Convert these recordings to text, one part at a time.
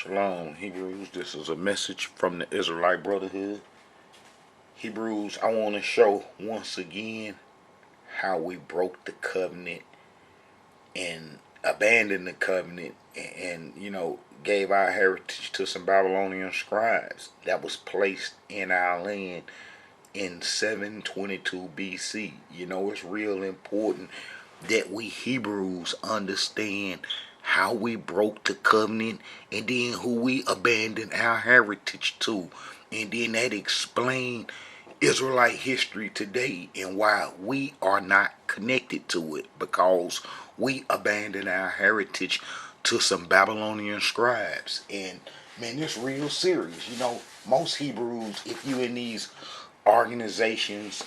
Shalom, Hebrews. This is a message from the Israelite Brotherhood. Hebrews, I want to show once again how we broke the covenant and abandoned the covenant and gave our heritage to some Babylonian scribes that was placed in our land in 722 BC. It's real important that we Hebrews understand how we broke the covenant and then who we abandoned our heritage to. And then that explained Israelite history today and why we are not connected to it, because we abandoned our heritage to some Babylonian scribes. And man, it's real serious. Most Hebrews, if you in these organizations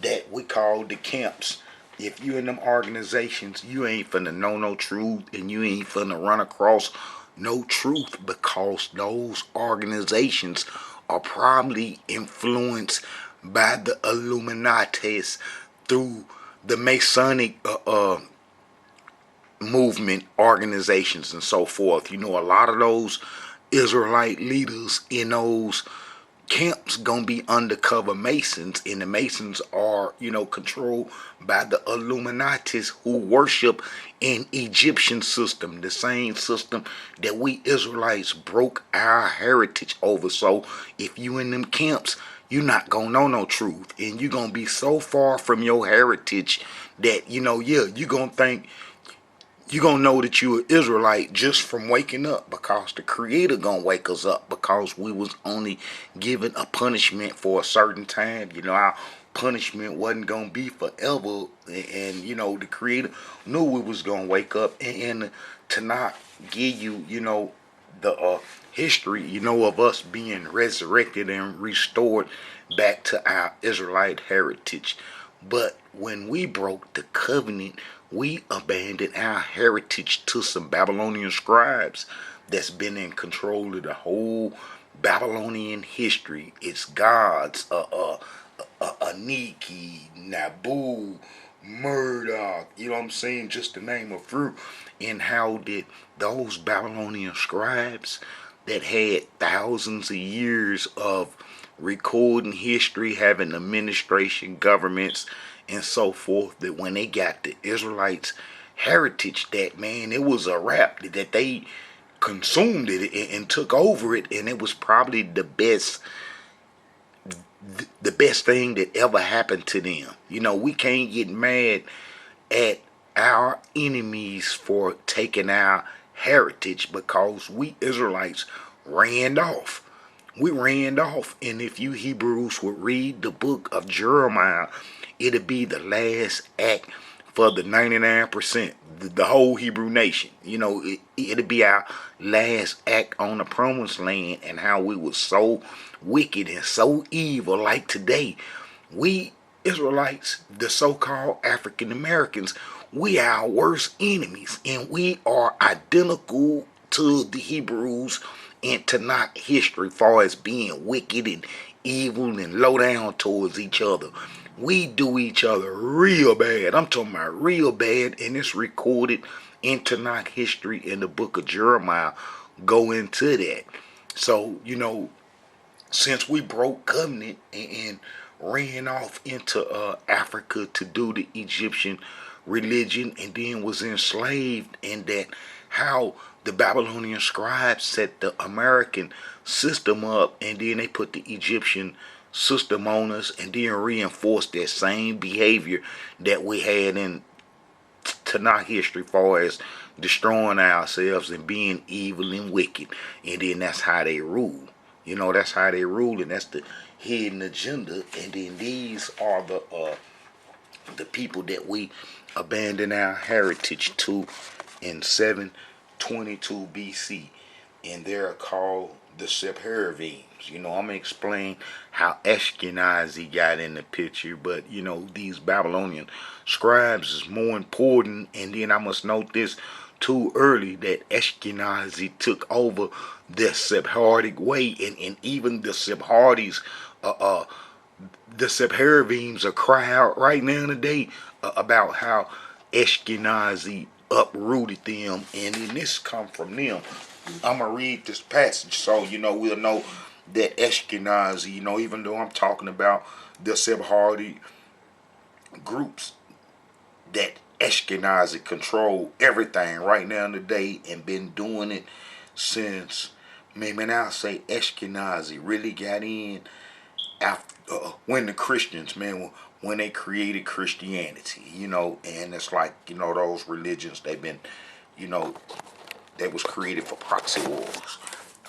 that we call the camps, if you in them organizations, you ain't finna know no truth and you ain't finna run across no truth, because those organizations are probably influenced by the Illuminatis through the Masonic movement organizations and so forth. A lot of those Israelite leaders in those camps gonna be undercover Masons, and the Masons are controlled by the Illuminatis, who worship an Egyptian system, the same system that we Israelites broke our heritage over. So if you in them camps, you're not gonna know no truth, and you're gonna be so far from your heritage that you're gonna think you're going to know that you an Israelite just from waking up, because the Creator going to wake us up, because we was only given a punishment for a certain time. Our punishment wasn't going to be forever. And the Creator knew we was going to wake up and to not give you, the history, of us being resurrected and restored back to our Israelite heritage. But when we broke the covenant, we abandoned our heritage to some Babylonian scribes that's been in control of the whole Babylonian history. It's gods, Aniki, Nabu, Murdoch, just to name a few. And how did those Babylonian scribes that had thousands of years of recording history, having administration, governments, and so forth, that when they got the Israelites' heritage, that man, it was a wrap, that they consumed it and took over it, and it was probably the best thing that ever happened to them. We can't get mad at our enemies for taking our heritage, because we Israelites ran off. We ran off. And if you Hebrews would read the book of Jeremiah, it'll be the last act for the 99%, the whole Hebrew nation. It'll be our last act on the promised land, and how we were so wicked and so evil. Like today, we Israelites, the so-called African Americans, we are our worst enemies, and we are identical to the Hebrews in Tanakh history, far as being wicked and evil and low down towards each other. We do each other real bad. I'm talking about real bad, and it's recorded in Tanakh history in the book of Jeremiah. Go into that. So, since we broke covenant and ran off into Africa to do the Egyptian religion, and then was enslaved, and that how the Babylonian scribes set the American system up, and then they put the Egyptian system on us, and then reinforced that same behavior that we had in Tanakh history, far as destroying ourselves and being evil and wicked. And then that's how they rule. That's how they rule, and that's the hidden agenda. And then these are the people that we abandoned our heritage to in 722 BC, and they're called the Sephardims. I'm gonna explain how Ashkenazi got in the picture, but these Babylonian scribes is more important. And then I must note this too early, that Ashkenazi took over the Sephardic way, and even the Sephardi's the Sephardims are cry out right now today about how Ashkenazi uprooted them, and then this come from them. I'm going to read this passage so, we'll know that Ashkenazi, even though I'm talking about the Sephardi groups, that Ashkenazi control everything right now today and been doing it since, man, I'll say Ashkenazi really got in after when the Christians, man, when they created Christianity, and it's like, those religions, they've been, you know, that was created for proxy wars.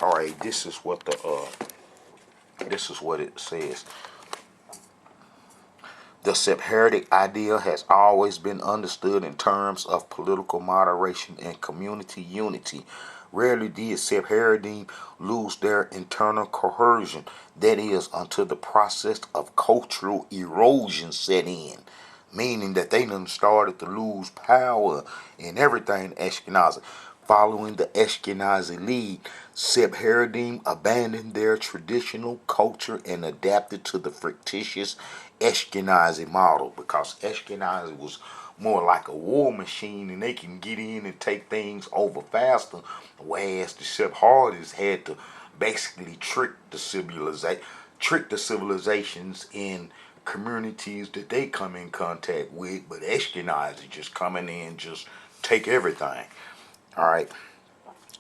All right, this is what it says. The Sephardic idea has always been understood in terms of political moderation and community unity. Rarely did Sephardim lose their internal cohesion, that is, until the process of cultural erosion set in, meaning that they done started to lose power in everything Ashkenazi. Following the Ashkenazi lead, Sephardim abandoned their traditional culture and adapted to the fictitious Ashkenazi model, because Ashkenazi was more like a war machine and they can get in and take things over faster, whereas the Sephardis had to basically trick the civilizations in communities that they come in contact with, but Ashkenazi just coming in, just take everything. All right.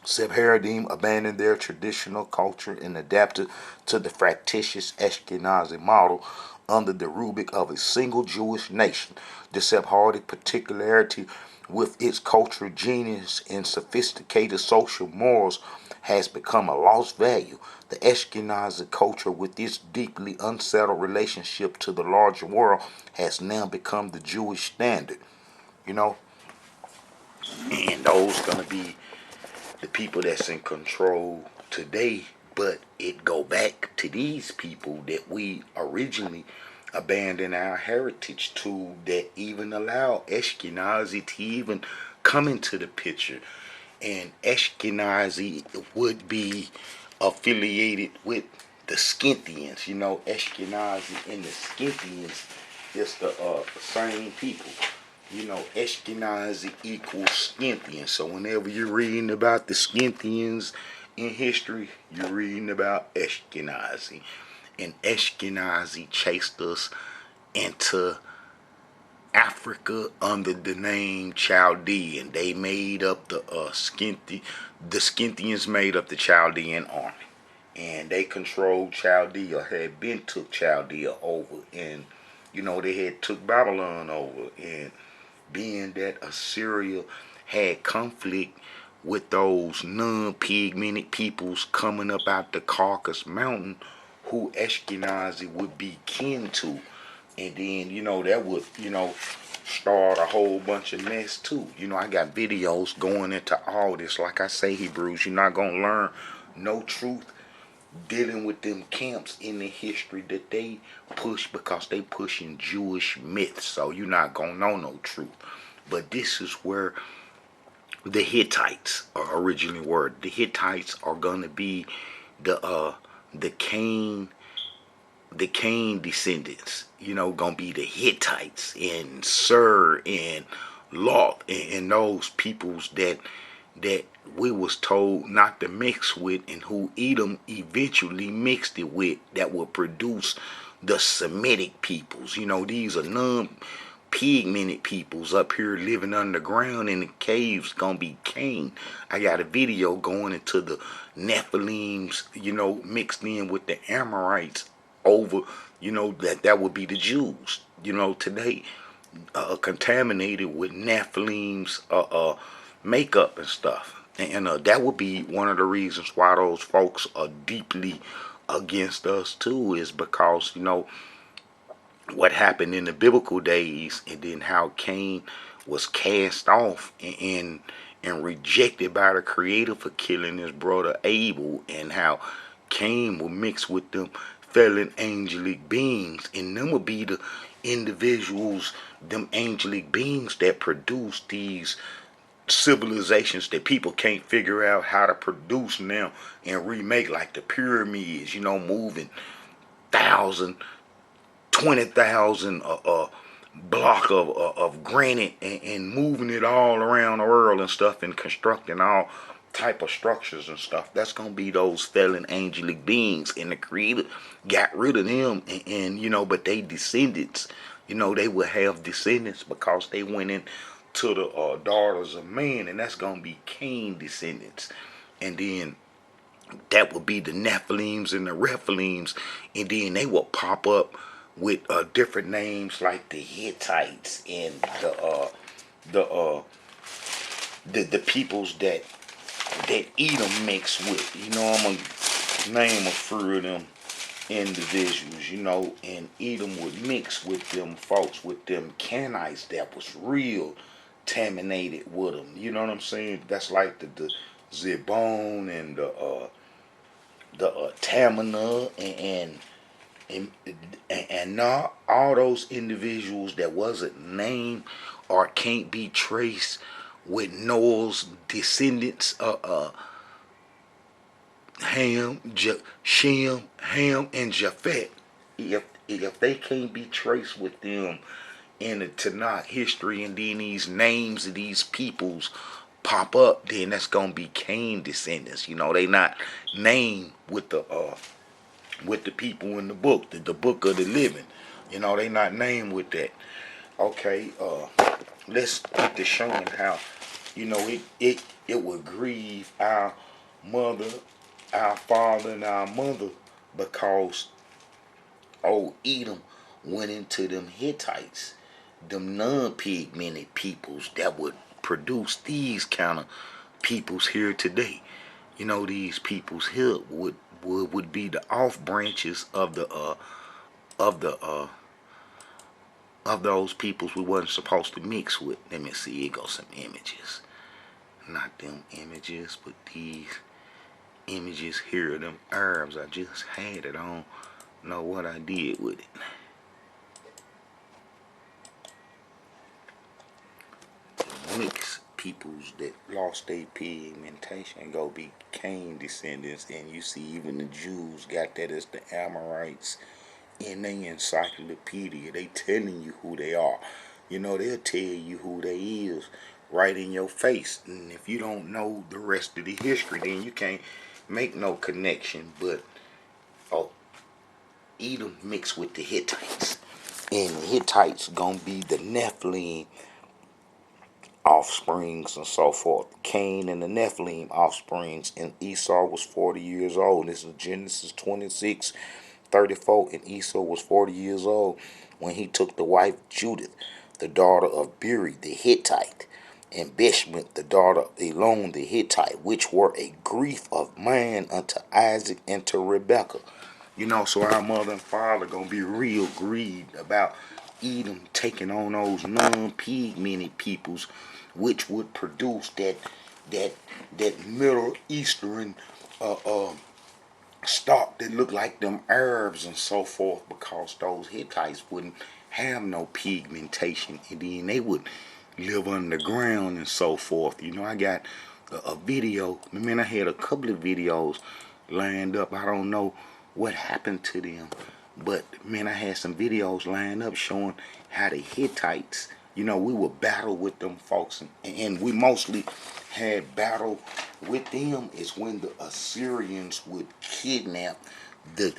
Sephardim abandoned their traditional culture and adapted to the fractious Ashkenazi model under the rubric of a single Jewish nation. The Sephardic particularity with its cultural genius and sophisticated social morals has become a lost value. The Ashkenazi culture, with its deeply unsettled relationship to the larger world, has now become the Jewish standard. You know, and those gonna be the people that's in control today. But it go back to these people that we originally abandoned our heritage to, that even allow Ashkenazi to even come into the picture. And Ashkenazi would be affiliated with the Scythians. Ashkenazi and the Scythians is the same people. Ashkenazi equals Scythians. So whenever you're reading about the Scythians in history, you're reading about Ashkenazi. And Ashkenazi chased us into Africa under the name Chaldean. They made up the Scythians made up the Chaldean army. And they controlled Chaldea, had been took Chaldea over, and they had took Babylon over. And being that Assyria had conflict with those non-pigmented peoples coming up out the Caucasus Mountain, who Ashkenazi would be kin to. And then, that would, start a whole bunch of mess too. I got videos going into all this. Like I say, Hebrews, you're not going to learn no truth dealing with them camps in the history that they push, because they pushing Jewish myths. So you're not gonna know no truth. But this is where the Hittites are originally were. The Hittites are gonna be the Cain descendants. Gonna be the Hittites and Sir and Lot and those peoples that we was told not to mix with, and who Edom eventually mixed it with, that will produce the Semitic peoples. These are non-pigmented peoples up here living underground in the caves, gonna be Cain. I got a video going into the Nephilims, mixed in with the Amorites over, that would be the Jews, today, contaminated with Nephilim's makeup and stuff. And that would be one of the reasons why those folks are deeply against us too, is because, what happened in the biblical days, and then how Cain was cast off and rejected by the Creator for killing his brother Abel, and how Cain will mix with them fallen angelic beings, and them will be the individuals, them angelic beings, that produce these civilizations that people can't figure out how to produce now and remake, like the pyramids, moving 1,000, 20,000 block of granite, and moving it all around the world and stuff, and constructing all type of structures and stuff. That's gonna be those fallen angelic beings, and the Creator got rid of them, and but they descendants, they will have descendants because they went in to the daughters of man, and that's gonna be Cain descendants, and then that would be the Nephilims and the Rephilims, and then they will pop up with different names like the Hittites and the the peoples that Edom mixed with. I'm gonna name a few of them individuals, and Edom would mix with them folks, with them Canaanites that was real contaminated with them. You know what I'm saying? That's like the Zebon and the Tamina and not all those individuals that wasn't named or can't be traced with Noah's descendants, Shem, Ham, and Japheth. If they can't be traced with them in the Tanakh history, and then these names of these peoples pop up, then that's gonna be Cain descendants. They not named with the people in the book, the book of the living. They not named with that. Okay, let's get to showing how, it would grieve our mother, our father, and our mother, because old Edom went into them Hittites, them non-pigmented peoples that would produce these kind of peoples here today. These peoples here would be the off branches of the of the of those peoples we wasn't supposed to mix with. Let me see, here goes some images. Not them images, but these images here of them Arabs. I just had it. I don't know what I did with it. The mixed peoples that lost their pigmentation go be Cain descendants, and you see even the Jews got that as the Amorites in their encyclopedia. They telling you who they are. They'll tell you who they is right in your face. And if you don't know the rest of the history, then you can't make no connection. But Edom mixed with the Hittites, and the Hittites gonna be the Nephilim offsprings and so forth. Cain and the Nephilim offsprings, and Esau was 40 years old. This is Genesis 26:34, and Esau was 40 years old when he took the wife Judith, the daughter of Beri the Hittite, and Beshmet, the daughter of Elon the Hittite, which were a grief of man unto Isaac and to Rebekah. So our mother and father gonna be real grieved about Edom taking on those non-pigmented peoples, which would produce that Middle Eastern stock that look like them Arabs and so forth, because those Hittites wouldn't have no pigmentation, and then they would live underground and so forth. I got a video. I had a couple of videos lined up. I don't know what happened to them, but I had some videos lined up showing how the Hittites, we would battle with them folks, and we mostly had battle with them is when the Assyrians would kidnap the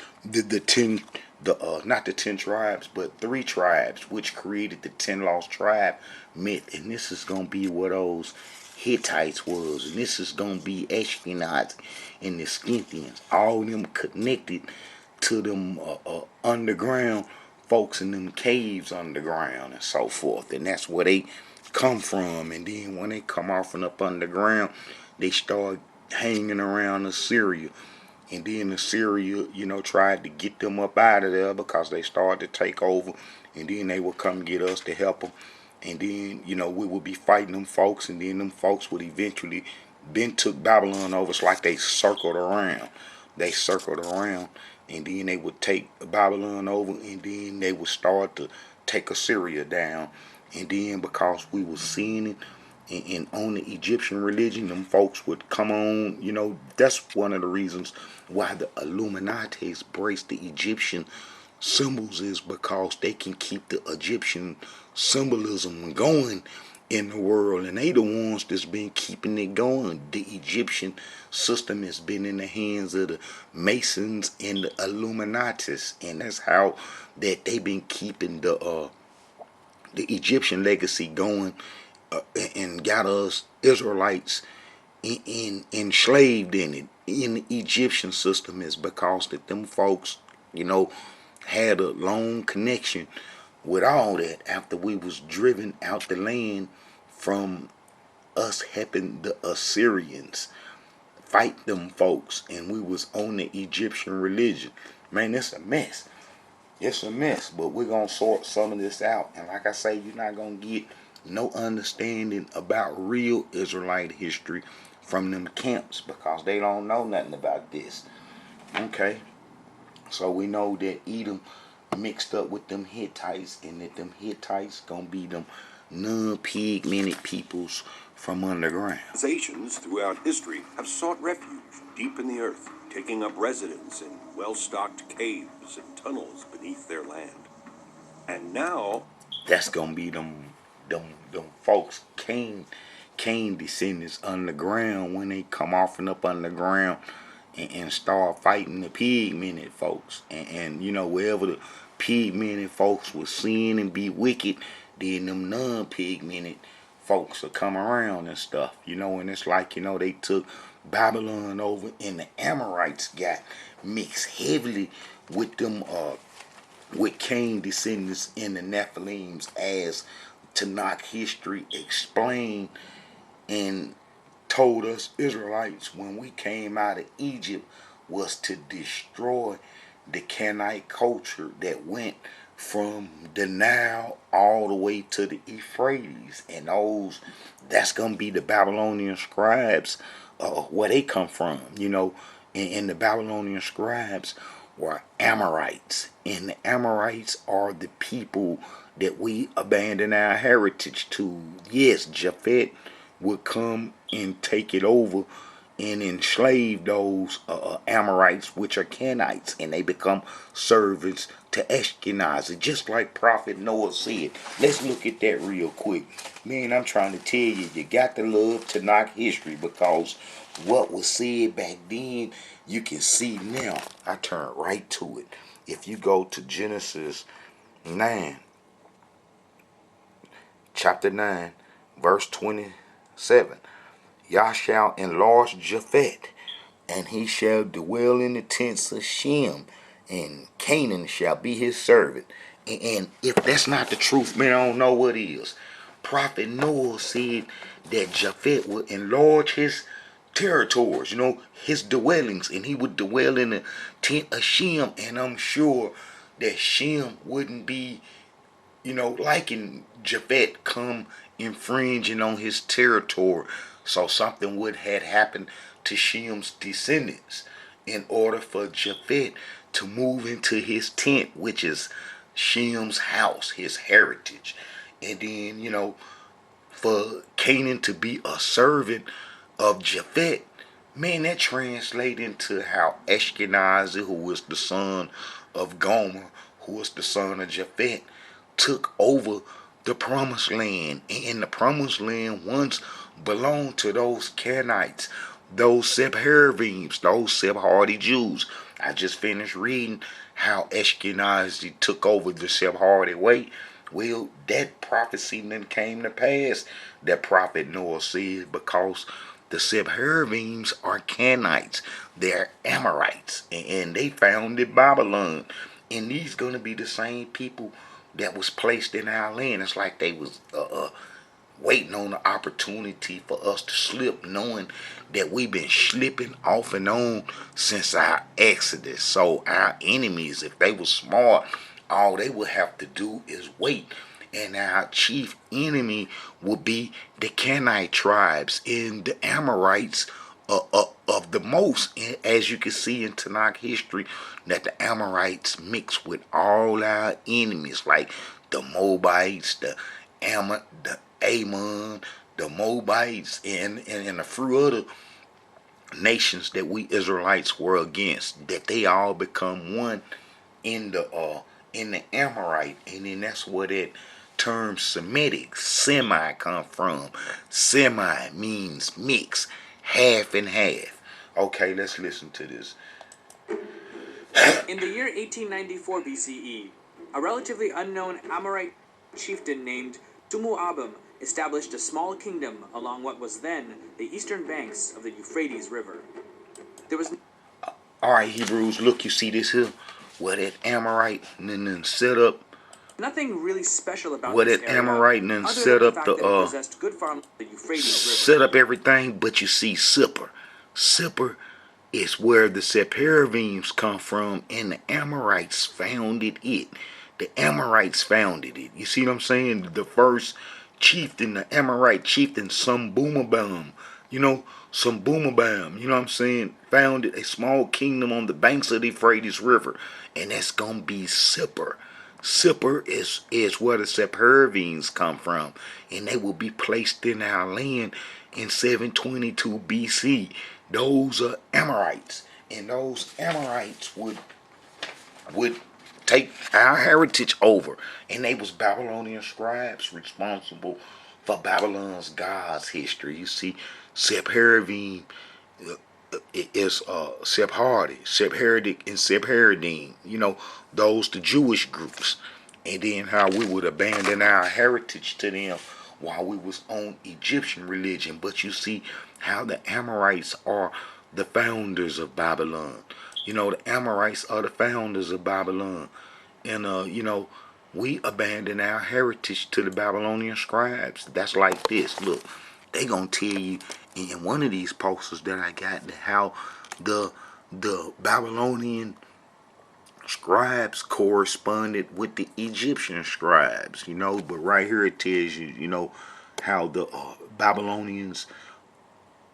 not the 10 tribes, but 3 tribes, which created the 10 lost tribe myth. And this is gonna be what those Hittites was, and this is gonna be Ashkenazi and the Scythians, all of them connected to them underground folks in them caves underground and so forth. And that's where they come from. And then when they come off and up underground, they start hanging around Assyria. And then Assyria, tried to get them up out of there because they started to take over. And then they would come get us to help them. And then, we would be fighting them folks. And then them folks would eventually then took Babylon over. It's like they circled around. And then they would take Babylon over. And then they would start to take Assyria down. And then because we were seeing it, and on the Egyptian religion, them folks would come on. That's one of the reasons why the Illuminati embrace the Egyptian symbols, is because they can keep the Egyptian symbolism going in the world, and they the ones that's been keeping it going. The Egyptian system has been in the hands of the Masons and the Illuminatis, and that's how that they been keeping the Egyptian legacy going, and got us Israelites enslaved in it, in the Egyptian system, is because that them folks, you know, had a long connection with all that after we was driven out the land from us helping the Assyrians fight them folks, and we was on the Egyptian religion. Man, it's a mess. It's a mess, but we're gonna sort some of this out. And like I say, you're not gonna get no understanding about real Israelite history from them camps, because they don't know nothing about this. Okay, so we know that Edom mixed up with them Hittites, and that them Hittites gonna be them non-pigmented peoples from underground. Civilizations throughout history have sought refuge deep in the earth, taking up residence in well-stocked caves and tunnels beneath their land. And now That's gonna be them folks, Cain descendants underground, when they come off and up underground and start fighting the pigmented folks. And you know, wherever the pigmented folks will sin and be wicked, then them non-pigmented folks will come around and stuff. You know, and it's like, you know, they took Babylon over, and the Amorites got mixed heavily with them with Cain descendants in the Nephilims, as Tanakh history explained and told us Israelites when we came out of Egypt was to destroy the Canaanite culture that went from the Nile all the way to the Euphrates. And that's gonna be the Babylonian Scribes, where they come from, you know. And the Babylonian Scribes were Amorites, and the Amorites are the people that we abandon our heritage to. Yes, Japhet would come and take it over and enslave those Amorites, which are Canaanites, and they become servants to Ashkenazi, just like Prophet Noah said. Let's look at that real quick. Man, I'm trying to tell you, you got to love Tanakh history, because what was said back then, you can see now. I turn right to it. If you go to Genesis 9, chapter 9, verse 27, Yah shall enlarge Japhet, and he shall dwell in the tents of Shem, and Canaan shall be his servant. And if that's not the truth, man, I don't know what is. Prophet Noah said that Japhet would enlarge his territories, you know, his dwellings, and he would dwell in the tent of Shem. And I'm sure that Shem wouldn't be, you know, liking Japhet come infringing on his territory. So something would have happened to Shem's descendants in order for Japhet to move into his tent, which is Shem's house, his heritage. And then, you know, for Canaan to be a servant of Japhet, man, that translates into how Ashkenazi, who was the son of Gomer, who was the son of Japhet, took over the promised land. And the promised land once belonged to those Canaanites, those Sephardims, those Sephardi Jews. I just finished reading how Ashkenazi took over the Sephardi way. Well, that prophecy then came to pass that Prophet Noah said, because the Sephardims are Canaanites, they're Amorites, and they founded Babylon. And these gonna be the same people that was placed in our land. It's like they was waiting on the opportunity for us to slip, knowing that we've been slipping off and on since our exodus. So our enemies, if they were smart, all they would have to do is wait. And our chief enemy would be the Canaanite tribes and the Amorites of the most. And as you can see in Tanakh history, that the Amorites mix with all our enemies, like the Moabites, the Ammon, the Moabites, and a few other nations that we Israelites were against, that they all become one in the Amorite. And then that's where that term Semitic, semi, come from. Semi means mix, half and half. Okay, let's listen to this. In the year 1894 BCE, a relatively unknown Amorite chieftain named Tumu'abum established a small kingdom along what was then the eastern banks of the Euphrates River. There was Alright, Hebrews, look, you see this here? Where that Amorite and then set up, nothing really special about where this that area, Amorite and then other set than the up fact that it the, possessed good farmland on the Euphrates set River. up everything, but you see Sipper. Sipper is where the Sepharvims come from, and the Amorites founded it. The Amorites founded it. You see what I'm saying? The first chieftain, the Amorite chieftain, Sumboomabam, you know, Sumboomabam, you know what I'm saying, founded a small kingdom on the banks of the Euphrates River, and that's gonna be Sipper. Sipper is where the Sepharvims come from, and they will be placed in our land in 722 BC. Those are Amorites, and those Amorites would take our heritage over, and they was Babylonian scribes responsible for Babylon's God's history. You see, Sephardim is Sephardic, and Sephardim. You know, those the Jewish groups, and then how we would abandon our heritage to them while we was on Egyptian religion. But you see how the Amorites are the founders of Babylon. You know, the Amorites are the founders of Babylon, and you know, we abandon our heritage to the Babylonian scribes. That's like this. Look, they gonna tell you in one of these posters that I got how the Babylonian scribes corresponded with the Egyptian scribes. You know, but right here it tells you, you know, how the Babylonians,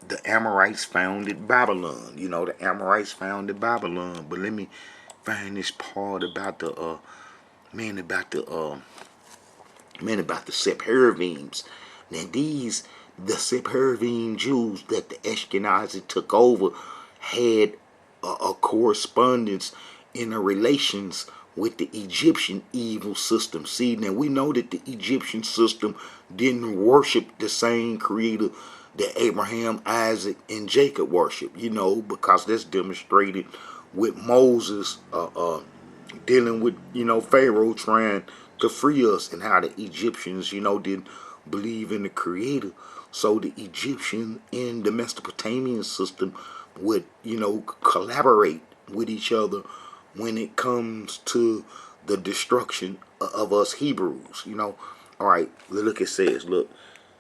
the Amorites founded Babylon. You know, the Amorites founded Babylon. But let me find this part about the man about the about the Sepharvims. Now the Sepharvim Jews that the Ashkenazi took over had a correspondence in the relations with the Egyptian evil system. See, now we know that the Egyptian system didn't worship the same creator that Abraham, Isaac, and Jacob worship, you know, because that's demonstrated with Moses dealing with, you know, Pharaoh trying to free us, and how the Egyptians, you know, didn't believe in the creator. So the Egyptian and the Mesopotamian system would, you know, collaborate with each other when it comes to the destruction of us Hebrews, you know. All right, look, it says, look,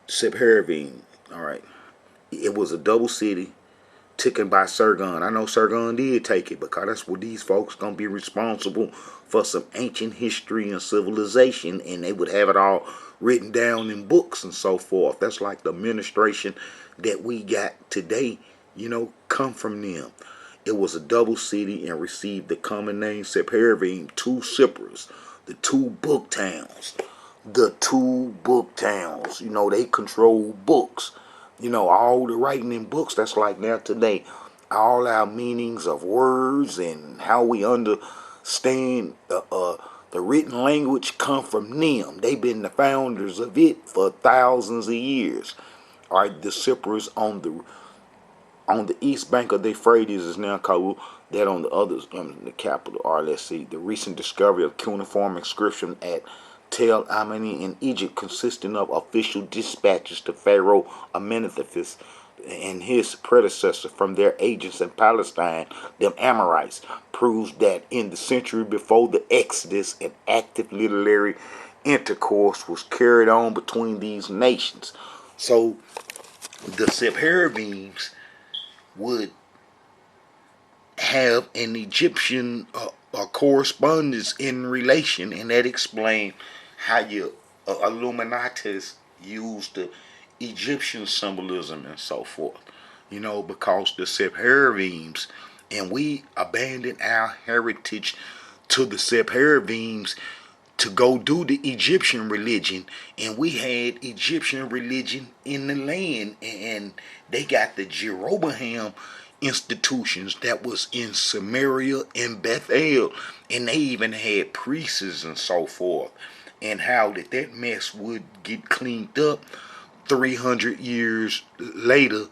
Sepharvaim, all right, it was a double city taken by Sargon. I know Sargon did take it because that's what these folks gonna be responsible for, some ancient history and civilization, and they would have it all written down in books and so forth. That's like the administration that we got today, you know, come from them. It was a double city and received the common name Sepharvaim, two Cyprus, the two book towns. The two book towns, you know, they control books. You know, all the writing in books, that's like now today. All our meanings of words and how we understand the written language come from them. They've been the founders of it for thousands of years. All right, the Cyprus on the east bank of the Euphrates is now called that on the others in the capital. Or let's see, the recent discovery of cuneiform inscription at Tel Amani in Egypt, consisting of official dispatches to Pharaoh Amenhotep and his predecessor from their agents in Palestine, them Amorites, proves that in the century before the Exodus, an active literary intercourse was carried on between these nations. So the Sepharvims would have an Egyptian correspondence in relation, and that explained how your Illuminatis used the Egyptian symbolism and so forth. You know, because the Sepharvims, and we abandoned our heritage to the Sepharvims to go do the Egyptian religion, and we had Egyptian religion in the land, and they got the Jeroboam institutions that was in Samaria and Bethel, and they even had priests and so forth. and how that mess would get cleaned up 300 years later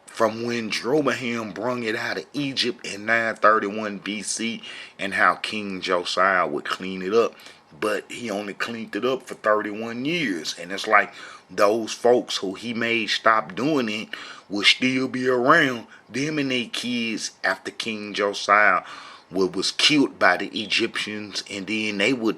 from when Jeroboam brung it out of Egypt in 931 BC, and how King Josiah would clean it up. But he only cleaned it up for 31 years. And it's like those folks who he made stop doing it will still be around. Them and their kids after King Josiah was killed by the Egyptians, and then they would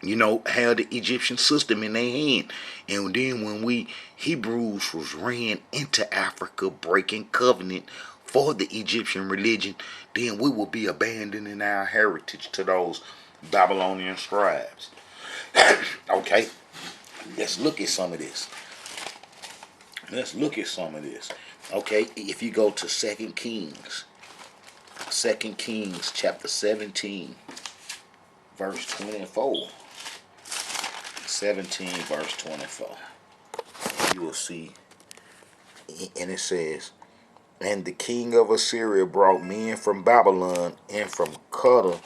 have the Egyptian system in their hand. And then when we Hebrews was ran into Africa breaking covenant for the Egyptian religion, then we will be abandoning our heritage to those Babylonian scribes. Okay, let's look at some of this. Okay, if you go to 2 Kings chapter 17, verse 24. 17 verse 24. You will see, and it says, and the king of Assyria brought men from Babylon, and from Cuddar,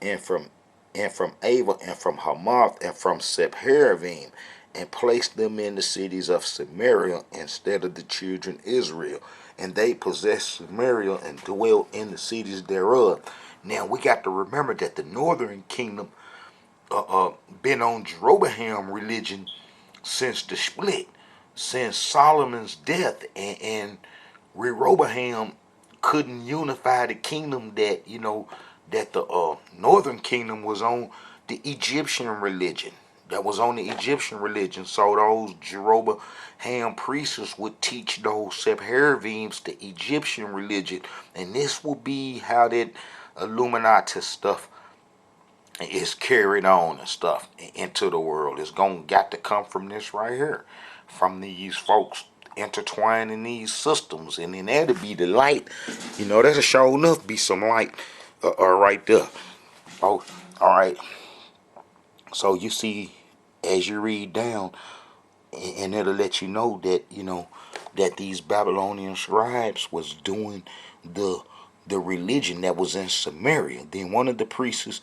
and from Ava, and from Hamath, and from Sepharvaim, and placed them in the cities of Samaria instead of the children of Israel. And they possessed Samaria and dwelt in the cities thereof. Now we got to remember that the northern kingdom been on Jeroboam religion since the split, since Solomon's death, and Rehoboam couldn't unify the kingdom that that the northern kingdom was on the Egyptian religion. So those Jeroboam priests would teach those Sepharvaims the Egyptian religion, and this will be how that Illuminati stuff is carried on and stuff into the world. It's got to come from this right here, from these folks intertwining these systems, and then that'll be the light. That'll show enough be some light right there. Oh, all right. So you see, as you read down, and it'll let you know that that these Babylonian scribes was doing the religion that was in Samaria. Then one of the priests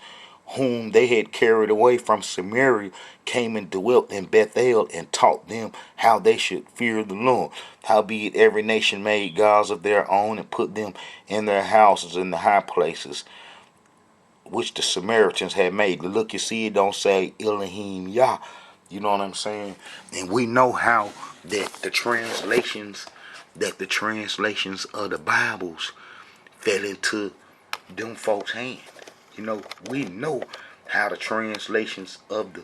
whom they had carried away from Samaria came and dwelt in Bethel, and taught them how they should fear the Lord. Howbeit every nation made gods of their own, and put them in their houses in the high places, which the Samaritans had made. Look, you see, it don't say Elohim Yah. You know what I'm saying? And we know how that the translations of the Bibles fell into them folks' hands. We know how the translations of the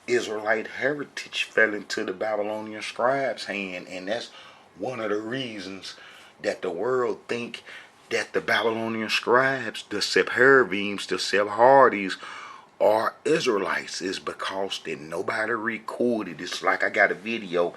Israelite heritage fell into the Babylonian scribes' hand, and that's one of the reasons that the world think that the Babylonian scribes, the Sepharvaims, the Sephardi's, are Israelites, is because that nobody recorded. It's like I got a video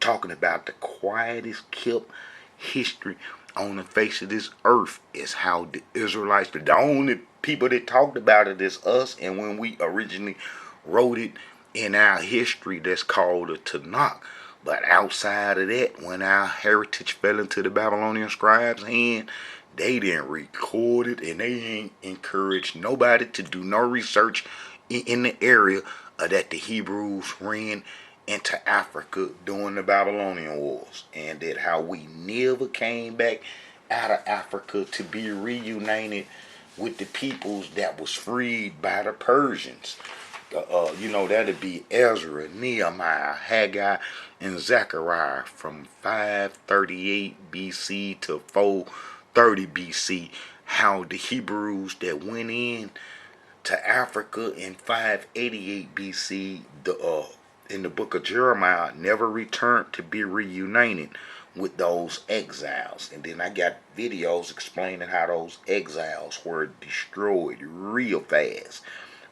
talking about the quietest kept history on the face of this earth is how the Israelites, the only people that talked about it is us, and when we originally wrote it in our history, that's called the Tanakh. But outside of that, when our heritage fell into the Babylonian scribes' hand, they didn't record it, and they ain't encouraged nobody to do no research in the area that the Hebrews ran into Africa during the Babylonian Wars, and that how we never came back out of Africa to be reunited with the peoples that was freed by the Persians. That'd be Ezra, Nehemiah, Haggai, and Zechariah from 538 BC to 430 BC. How the Hebrews that went in to Africa in 588 BC, in the book of Jeremiah, never returned to be reunited with those exiles. And then I got videos explaining how those exiles were destroyed real fast.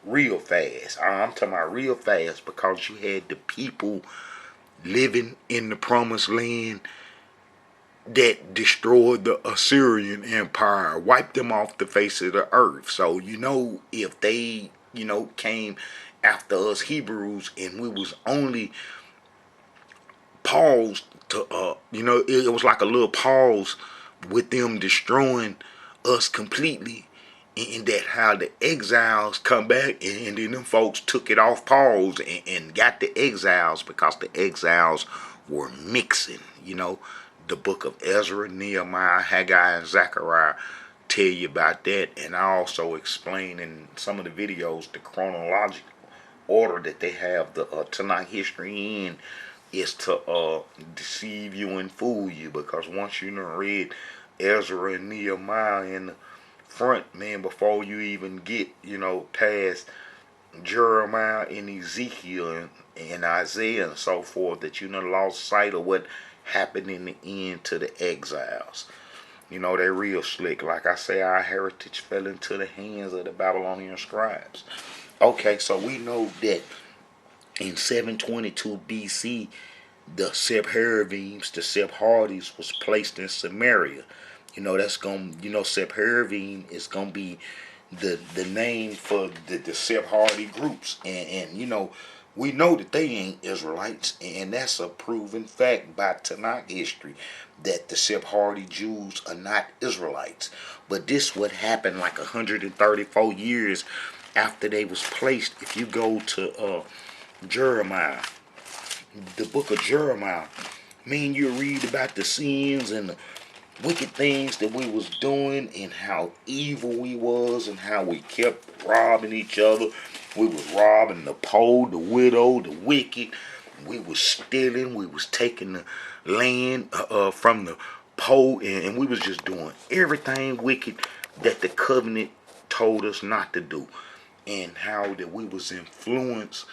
I'm talking about real fast, because you had the people living in the promised land that destroyed the Assyrian Empire, wiped them off the face of the earth. So, if they, came after us Hebrews, and we was only paused to, it was like a little pause with them destroying us completely, and that how the exiles come back, and then them folks took it off pause and got the exiles because the exiles were mixing. The book of Ezra, Nehemiah, Haggai, and Zechariah tell you about that, and I also explain in some of the videos the chronological order that they have the Tanakh history in is to deceive you and fool you, because once you done read Ezra and Nehemiah in the front, man, before you even get, past Jeremiah and Ezekiel and Isaiah and so forth, that you done lost sight of what happened in the end to the exiles. They're real slick. Like I say, our heritage fell into the hands of the Babylonian Scribes. Okay, so we know that in 722 BC, the Sepharvims, the Sephardies, was placed in Samaria. That's Sepharvim is gonna be the name for the Sephardi groups, and we know that they ain't Israelites, and that's a proven fact by Tanakh history that the Sephardi Jews are not Israelites. But this would happen like 134 years after they was placed. If you go to Jeremiah, the book of Jeremiah, you read about the sins and the wicked things that we was doing, and how evil we was, and how we kept robbing each other. We was robbing the poor, the widow, the wicked. We was stealing. We was taking the land from the poor, and we was just doing everything wicked that the covenant told us not to do. And how that we was influenced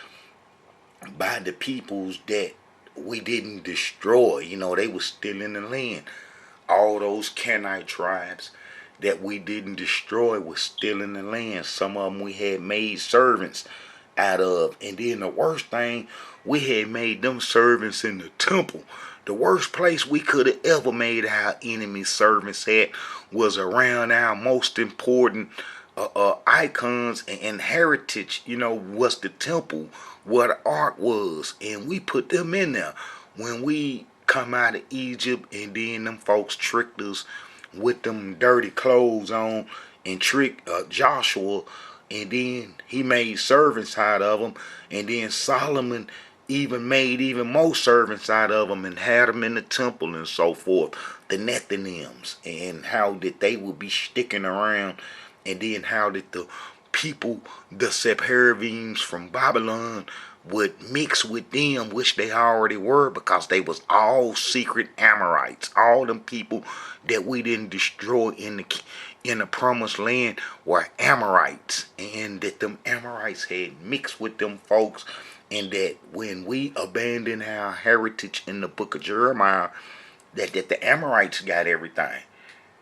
by the peoples that we didn't destroy. They was still in the land. All those Canaanite tribes that we didn't destroy was still in the land. Some of them we had made servants out of. And then the worst thing, we had made them servants in the temple. The worst place we could have ever made our enemy servants at was around our most important icons and heritage, was the temple, where the ark was. And we put them in there when we come out of Egypt, and then them folks tricked us with them dirty clothes on and tricked Joshua, and then he made servants out of them, and then Solomon even made even more servants out of them and had them in the temple and so forth, the Nethinims, and how that they would be sticking around, and then how that the people, the Sepharvims from Babylon, would mix with them, which they already were, because they was all secret Amorites. All them people that we didn't destroy in the promised land were Amorites, and that them Amorites had mixed with them folks, and that when we abandoned our heritage in the book of Jeremiah, that the Amorites got everything.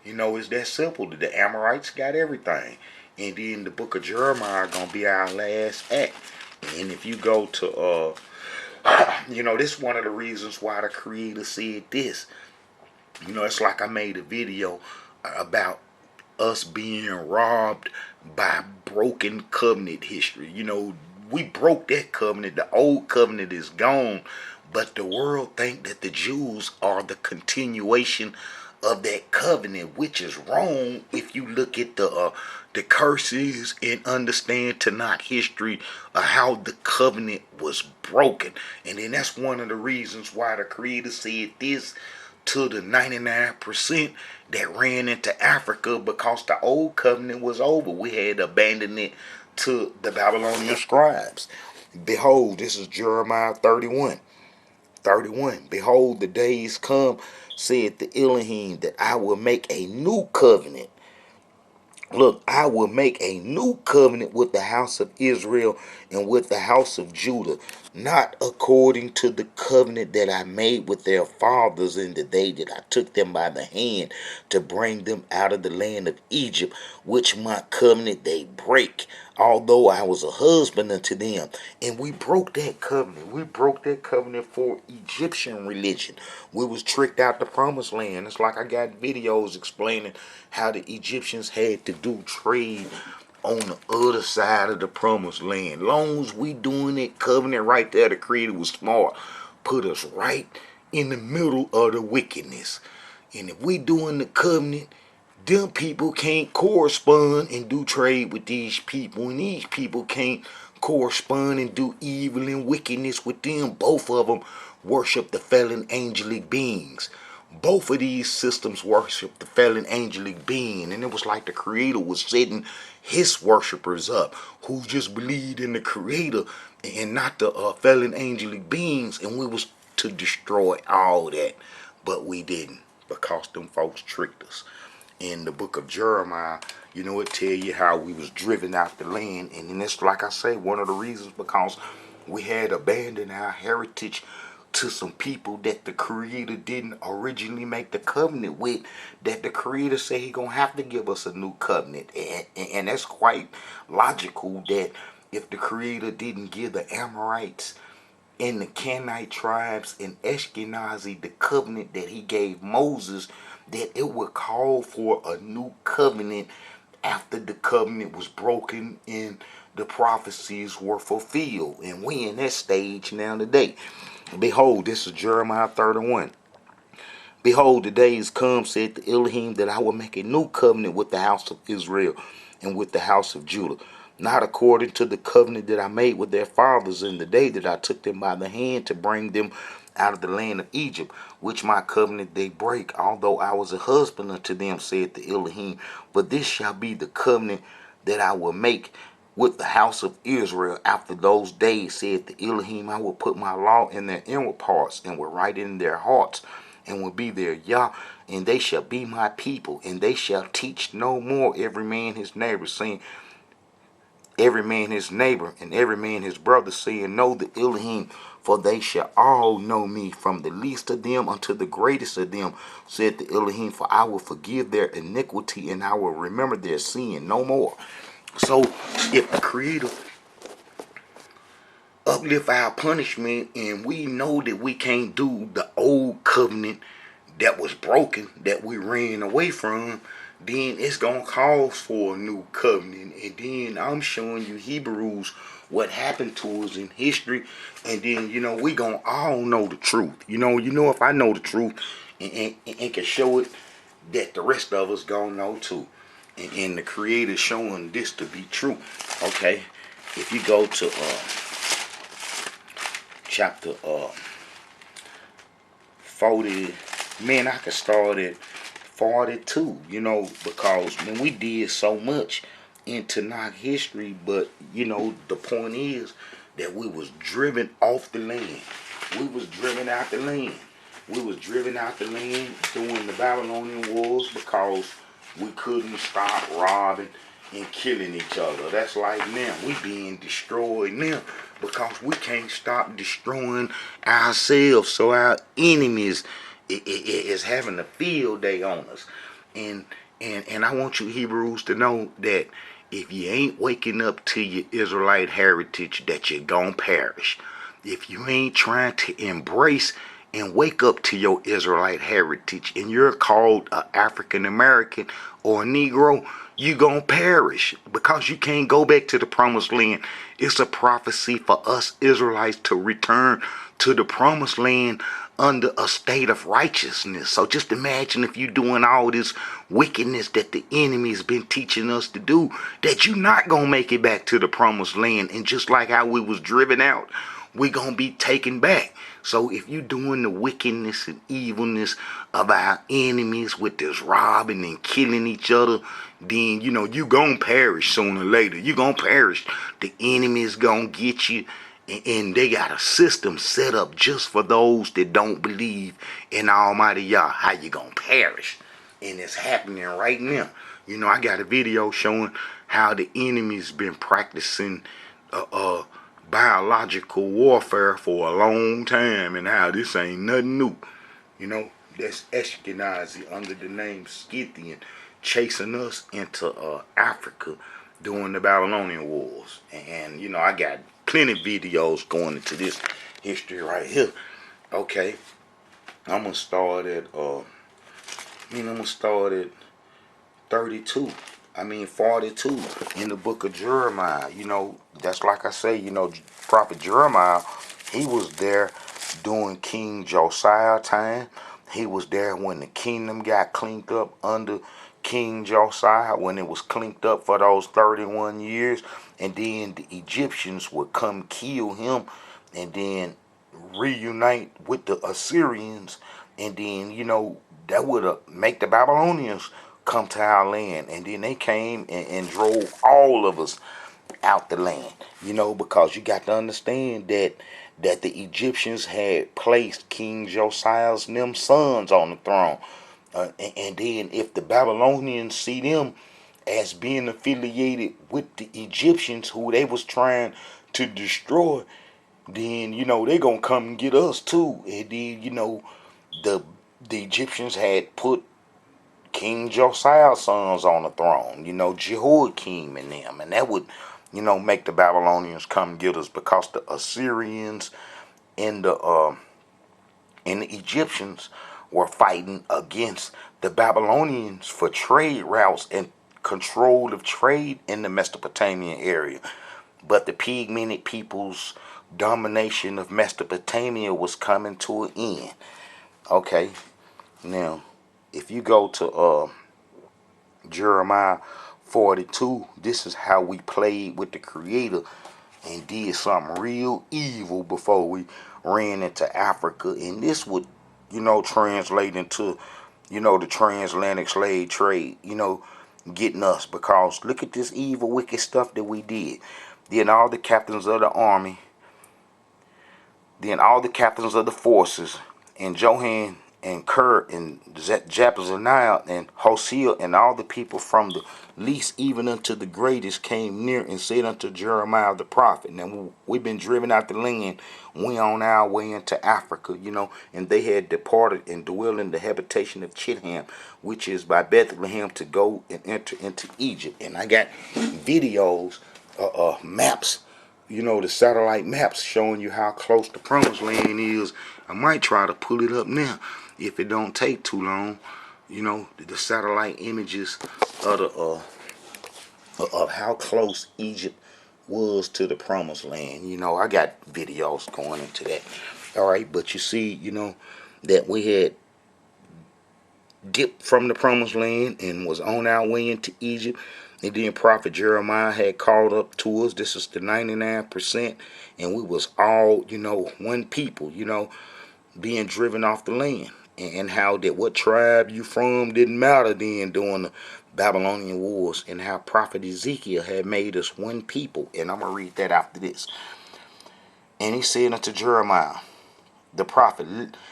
It's that simple. That the Amorites got everything. And then the book of Jeremiah gonna be our last act. And if you go to this is one of the reasons why the Creator said this. It's like I made a video about us being robbed by broken covenant history. We broke that covenant. The old covenant is gone, but the world think that the Jews are the continuation of that covenant, which is wrong if you look at the curses and understand Tanakh history of how the covenant was broken. And then that's one of the reasons why the Creator said this to the 99% that ran into Africa, because the old covenant was over. We had to abandon it to the Babylonian Scribes. Behold, this is Jeremiah 31. Behold, the days come, said the Elohim, that I will make a new covenant. Look, I will make a new covenant with the house of Israel and with the house of Judah, not according to the covenant that I made with their fathers in the day that I took them by the hand to bring them out of the land of Egypt, which my covenant they break, although I was a husband unto them. And we broke that covenant. We broke that covenant for Egyptian religion. We was tricked out the promised land. It's like I got videos explaining how the Egyptians had to do trade on the other side of the promised land. Long as we doing that covenant right there, the Creator was smart. Put us right in the middle of the wickedness. And if we doing the covenant, them people can't correspond and do trade with these people, and these people can't correspond and do evil and wickedness with them. Both of them worship the fallen angelic beings. Both of these systems worship the fallen angelic being, and it was like the Creator was setting his worshipers up who just believed in the Creator and not the fallen angelic beings, and we was to destroy all that, but we didn't, because them folks tricked us. In the book of Jeremiah, it tell you how we was driven out the land, and then it's like I say, one of the reasons because we had abandoned our heritage to some people that the Creator didn't originally make the covenant with, that the Creator said he gonna have to give us a new covenant, and that's quite logical that if the Creator didn't give the Amorites and the Canaanite tribes and Ashkenazi the covenant that he gave Moses, that it would call for a new covenant after the covenant was broken and the prophecies were fulfilled. And we in that stage now today. Behold, this is Jeremiah 31. Behold, the days come, said the Elohim, that I will make a new covenant with the house of Israel and with the house of Judah, not according to the covenant that I made with their fathers in the day that I took them by the hand to bring them out of the land of Egypt, which my covenant they break, although I was a husband unto them, said the Elohim. But this shall be the covenant that I will make with the house of Israel after those days, said the Elohim. I will put my law in their inward parts and will write it in their hearts, and will be their Yah, and they shall be my people, and they shall teach no more every man his neighbor, saying, every man his neighbor, and every man his brother, saying, know the Elohim, for they shall all know me, from the least of them unto the greatest of them, said the Elohim, for I will forgive their iniquity, and I will remember their sin no more. So, if the Creator uplift our punishment, and we know that we can't do the old covenant that was broken, that we ran away from, then it's gonna call for a new covenant. And then I'm showing you Hebrews, what happened to us in history, and then we gonna all know the truth. If I know the truth and can show it, that the rest of us gonna know too. And the Creator showing this to be true. Okay, if you go to chapter 40, man, I could start at 42, because when we did so much in Tanakh history, but the point is that we was driven off the land. We was driven out the land. We was driven out the land during the Babylonian Wars because we couldn't stop robbing and killing each other. That's like now. We being destroyed now because we can't stop destroying ourselves. So our enemies is having a field day on us. And I want you Hebrews to know that if you ain't waking up to your Israelite heritage, that you're gonna perish. If you ain't trying to embrace and wake up to your Israelite heritage, and you're called an African American or a Negro, you gonna perish because you can't go back to the promised land. It's a prophecy for us Israelites to return to the promised land under a state of righteousness. So just imagine if you're doing all this wickedness that the enemy's been teaching us to do, that you're not gonna make it back to the promised land. And just like how we was driven out, we're gonna be taken back. So if you're doing the wickedness and evilness of our enemies with this robbing and killing each other, then you gonna perish sooner or later. You gonna perish. The enemy is gonna get you, and they got a system set up just for those that don't believe in Almighty Yah. How you gonna perish? And it's happening right now. I got a video showing how the enemy's been practicing biological warfare for a long time, and how this ain't nothing new. That's Ashkenazi under the name Scythian chasing us into Africa during the Babylonian Wars. And I got plenty of videos going into this history right here. Okay, I'm gonna start at 32. 42 in the book of Jeremiah. That's like I say, Prophet Jeremiah, he was there during King Josiah time. He was there when the kingdom got cleaned up under King Josiah when it was clinked up for those 31 years, and then the Egyptians would come kill him and then reunite with the Assyrians, and then that would make the Babylonians come to our land, and then they came and drove all of us out the land, because you got to understand that the Egyptians had placed King Josiah's them sons on the throne. And then if the Babylonians see them as being affiliated with the Egyptians who they was trying to destroy, then they gonna come and get us too. And then the the Egyptians had put King Josiah's sons on the throne, Jehoiakim and them, and that would make the Babylonians come get us, because the Assyrians and the Egyptians were fighting against the Babylonians for trade routes and control of trade in the Mesopotamian area. But the pigmented people's domination of Mesopotamia was coming to an end. Okay, now if you go to Jeremiah 42, this is how we played with the Creator and did something real evil before we ran into Africa. And this would, translate into, the transatlantic slave trade, getting us. Because look at this evil, wicked stuff that we did. Then all the captains of the army, then all the captains of the forces, and Johan and Ker and Japhaniah and Hosea and all the people from the least even unto the greatest came near and said unto Jeremiah the prophet. Now we've been driven out the land, we on our way into Africa, and they had departed and dwelt in the habitation of Chitham, which is by Bethlehem, to go and enter into Egypt. And I got videos, maps, the satellite maps showing you how close the promised land is. I might try to pull it up now if it don't take too long. The satellite images of of how close Egypt was to the promised land. I got videos going into that. All right, but you see, that we had dipped from the promised land and was on our way into Egypt. And then Prophet Jeremiah had called up to us. This is the 99%. And we was all, one people, being driven off the land. And how that what tribe you from didn't matter then during the Babylonian wars. And how Prophet Ezekiel had made us one people. And I'm going to read that after this. And he said unto Jeremiah the prophet,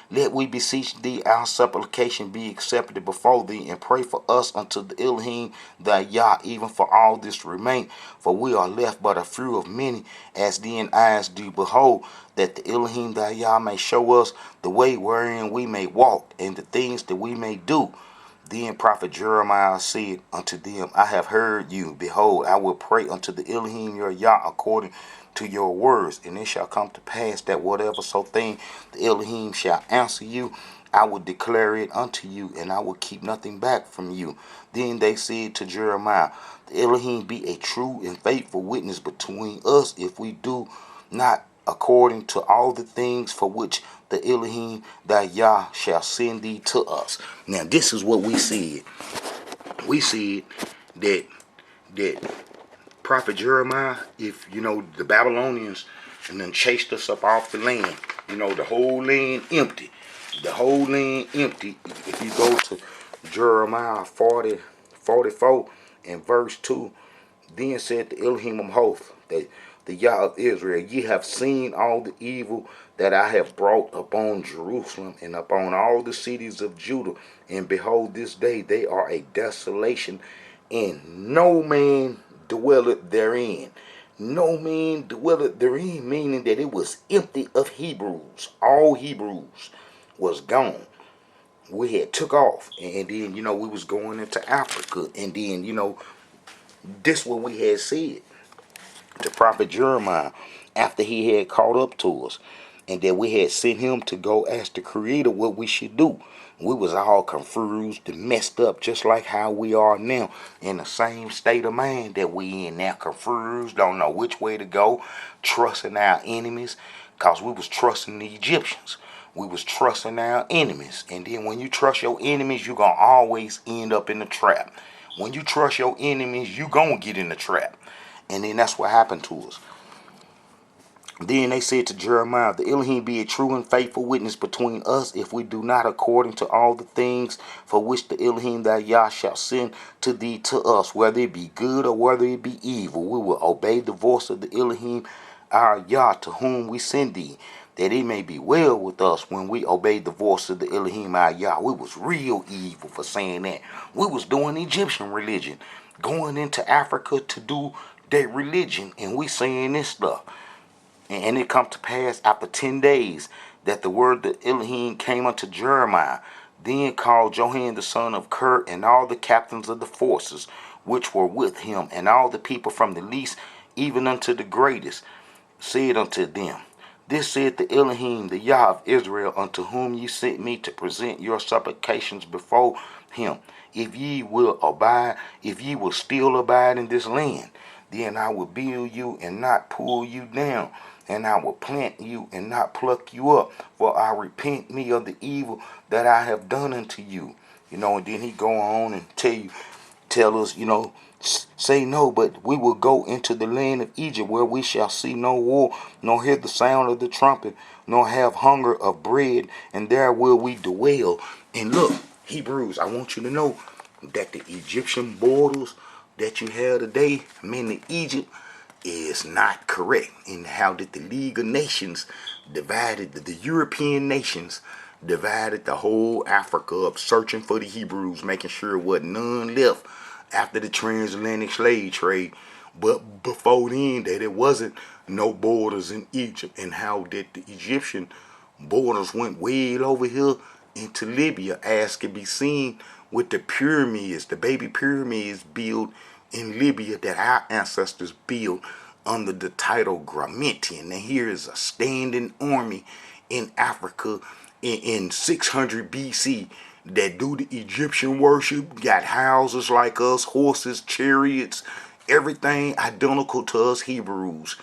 let we beseech thee, our supplication be accepted before thee, and pray for us unto the Elohim thy Yah, even for all this remain. For we are left but a few of many, as thine eyes do behold, that the Elohim thy Yah may show us the way wherein we may walk, and the things that we may do. Then prophet Jeremiah said unto them, I have heard you. Behold, I will pray unto the Elohim your Yah according to your words, and it shall come to pass that whatever so thing the Elohim shall answer you, I will declare it unto you, and I will keep nothing back from you. Then they said to Jeremiah, the Elohim be a true and faithful witness between us, if we do not according to all the things for which the Elohim thy Yah shall send thee to us. Now this is what we said. We said that Prophet Jeremiah, if the Babylonians and then chased us up off the land, the whole land empty. The whole land empty. If you go to Jeremiah 44 and verse 2, then said the Elohim of hosts, the Yah of Israel, ye have seen all the evil that I have brought upon Jerusalem and upon all the cities of Judah. And behold, this day they are a desolation, and no man dwelleth therein. No man dwelleth therein, meaning that it was empty of Hebrews. All Hebrews was gone. We had took off, and then we was going into Africa, and then this what we had said to prophet Jeremiah after he had caught up to us, and that we had sent him to go ask the Creator what we should do. We was all confused and messed up, just like how we are now, in the same state of mind that we in now, confused, don't know which way to go, trusting our enemies, because we was trusting the Egyptians. We was trusting our enemies. And then when you trust your enemies, you're going to always end up in the trap. When you trust your enemies, you going to get in the trap. And then that's what happened to us. Then they said to Jeremiah, the Elohim be a true and faithful witness between us if we do not according to all the things for which the Elohim thy Yah shall send to thee to us, whether it be good or whether it be evil. We will obey the voice of the Elohim our Yah to whom we send thee, that it may be well with us when we obey the voice of the Elohim our Yah. We was real evil for saying that. We was doing Egyptian religion, going into Africa to do their religion, and we saying this stuff. And it come to pass after 10 days that the word of Elohim came unto Jeremiah. Then called Johan the son of Ker and all the captains of the forces which were with him, and all the people from the least even unto the greatest, said unto them, this saith the Elohim, the Yah of Israel, unto whom ye sent me to present your supplications before him. If ye will still abide in this land, then I will build you and not pull you down, and I will plant you and not pluck you up, for I repent me of the evil that I have done unto you. And then he go on and tell us, say no, but we will go into the land of Egypt, where we shall see no war, nor hear the sound of the trumpet, nor have hunger of bread, and there will we dwell. And look, Hebrews, I want you to know that the Egyptian borders that you have today, meaning Egypt, is not correct. And how did the League of Nations divided, the European nations divided the whole Africa up, searching for the Hebrews, making sure it wasn't none left after the transatlantic slave trade. But before then, that it wasn't no borders in Egypt. And how did the Egyptian borders went way over here into Libya, as can be seen with the pyramids, the baby pyramids built in Libya that our ancestors built under the title Gramentian. Now here is a standing army in Africa in 600 BC that do the Egyptian worship, got houses like us, horses, chariots, everything identical to us Hebrews.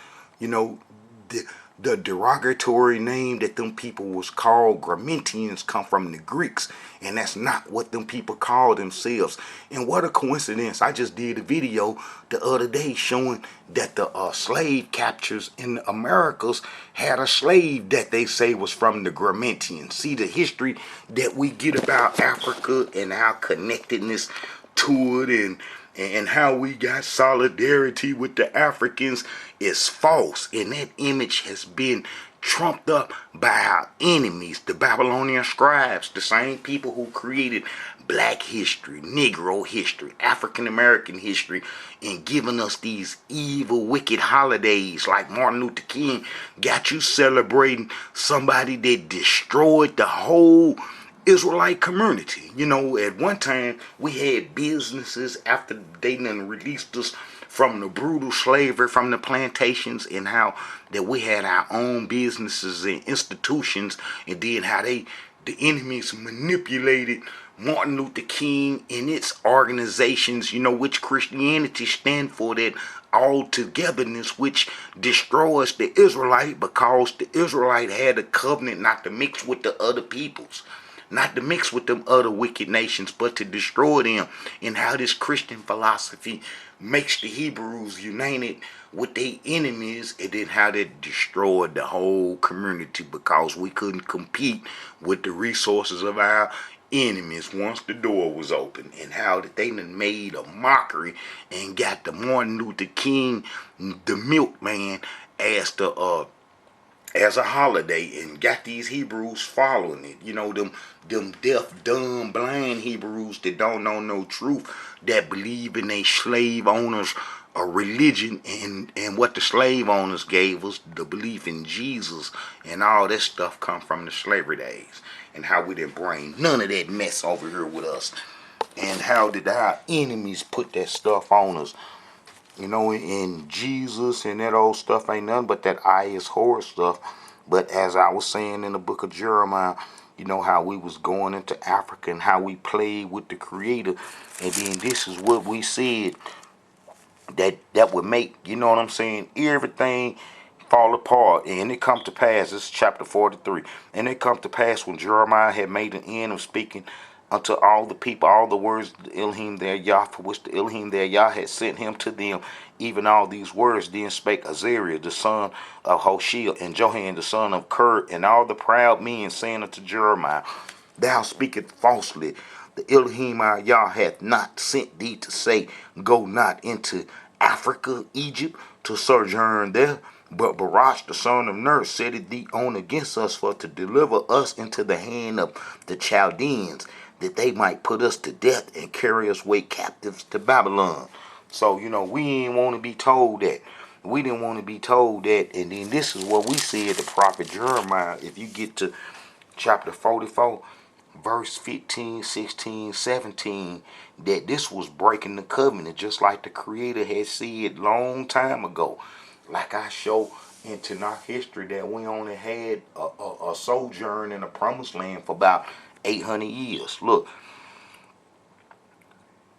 The derogatory name that them people was called, Gramentians, come from the Greeks, and that's not what them people call themselves. And what a coincidence, I just did a video the other day showing that the slave captures in the Americas had a slave that they say was from the Gramentians. See the history that we get about Africa and our connectedness to it, and how we got solidarity with the Africans is false. And that image has been trumped up by our enemies, the Babylonian Scribes, the same people who created black history, Negro history, African American history, and giving us these evil, wicked holidays like Martin Luther King got you celebrating somebody that destroyed the whole Israelite community. At one time we had businesses after they done released us from the brutal slavery from the plantations, and how that we had our own businesses and institutions, and then how the enemies manipulated Martin Luther King and its organizations, which Christianity stand for, that all togetherness, which destroys the Israelite, because the Israelite had a covenant not to mix with the other peoples, not to mix with them other wicked nations, but to destroy them. And how this Christian philosophy makes the Hebrews united with their enemies, and then how they destroyed the whole community because we couldn't compete with the resources of our enemies once the door was open. And how that they done made a mockery and got the Martin Luther King, the milkman, as a holiday, and got these Hebrews following it. Them deaf, dumb, blind Hebrews that don't know no truth, that believe in they slave owners a religion, and what the slave owners gave us, the belief in Jesus, and all that stuff come from the slavery days. And how we didn't bring none of that mess over here with us. And how did our enemies put that stuff on us? In Jesus and that old stuff ain't nothing but that is horror stuff. But as I was saying in the book of Jeremiah, how we was going into Africa and how we played with the Creator. And then this is what we said that would make, everything fall apart. And it come to pass, this is chapter 43, and it come to pass when Jeremiah had made an end of speaking unto all the people all the words of the Elohim their Yah, for which the Elohim their Yah had sent him to them, even all these words. Then spake Azariah the son of Hoshea, and Johan the son of Ker, and all the proud men, saying unto Jeremiah, Thou speakest falsely. The Elohim our Yah hath not sent thee to say, Go not into Africa, Egypt, to sojourn there. But Baruch the son of Ner set thee on against us for to deliver us into the hand of the Chaldeans, that they might put us to death and carry us away captives to Babylon. So, we didn't want to be told that. We didn't want to be told that. And then this is what we said, the prophet Jeremiah. If you get to chapter 44, verse 15, 16, 17, that this was breaking the covenant, just like the Creator had said long time ago. Like I show in Tanakh history that we only had a sojourn in the promised land for about 800 years. Look,